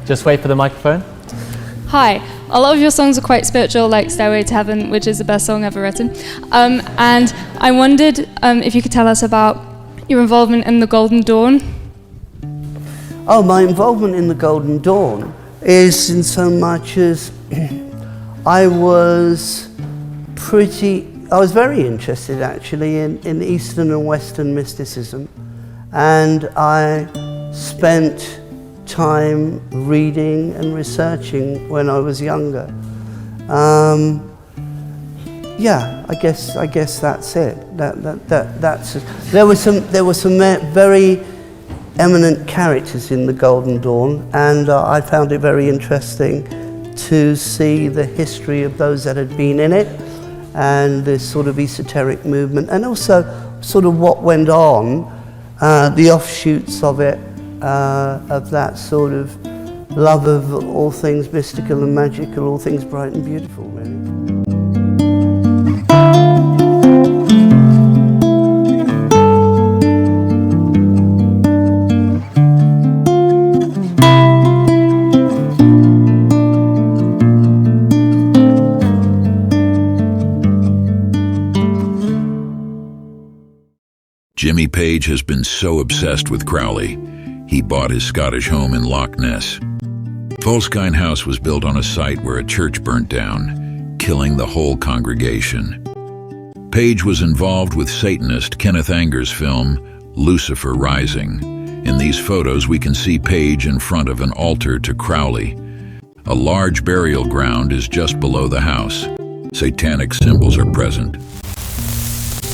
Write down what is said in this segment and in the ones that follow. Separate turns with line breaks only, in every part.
Just wait for the microphone.
Hi. A lot of your songs are quite spiritual, like Stairway to Heaven, which is the best song ever written. And I wondered if you could tell us about your involvement in the Golden Dawn.
Oh, my involvement in the Golden Dawn is in so much as I was very interested actually in Eastern and Western mysticism, and I spent time reading and researching when I was younger. Yeah, I guess that's it. That's it. There were some very eminent characters in the Golden Dawn, and I found it very interesting to see the history of those that had been in it, and this sort of esoteric movement, and also sort of what went on, the offshoots of it, of that sort of love of all things mystical and magical, all things bright and beautiful, really.
Jimmy Page has been so obsessed with Crowley, he bought his Scottish home in Loch Ness. Volskine House was built on a site where a church burnt down, killing the whole congregation. Page was involved with Satanist Kenneth Anger's film, Lucifer Rising. In these photos, we can see Page in front of an altar to Crowley. A large burial ground is just below the house. Satanic symbols are present.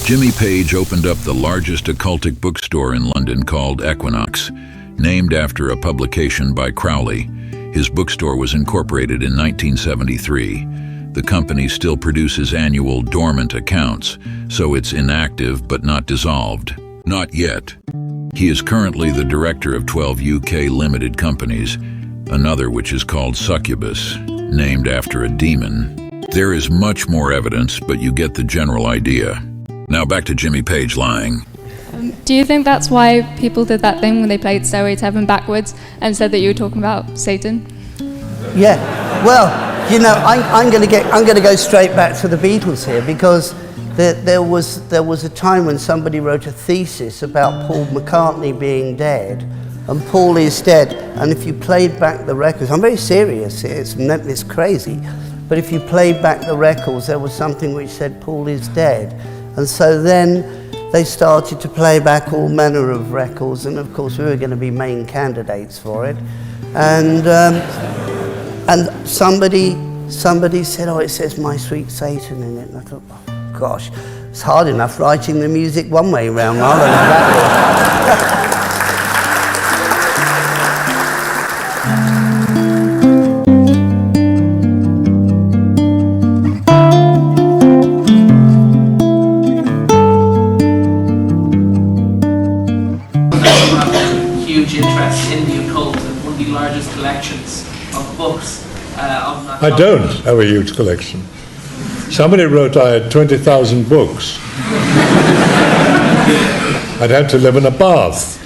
Jimmy Page opened up the largest occultic bookstore in London called Equinox, named after a publication by Crowley. His bookstore was incorporated in 1973. The company still produces annual dormant accounts, so it's inactive but not dissolved. Not yet. He is currently the director of 12 UK limited companies, another which is called Succubus, named after a demon. There is much more evidence, but you get the general idea. Now back to Jimmy Page lying.
Do you think that's why people did that thing when they played Stairway to Heaven backwards and said that you were talking about Satan?
Yeah, well, you know, I'm going to go straight back to the Beatles here, because there was a time when somebody wrote a thesis about Paul McCartney being dead, and Paul is dead. And if you played back the records, I'm very serious here, it's crazy, but if you played back the records, there was something which said Paul is dead. And so then they started to play back all manner of records, and of course we were going to be main candidates for it. And somebody said, oh, it says My Sweet Satan in it. And I thought, oh gosh, it's hard enough writing the music one way round rather than that way.
I don't have a huge collection. Somebody wrote I had 20,000 books. I'd have to live in a bath.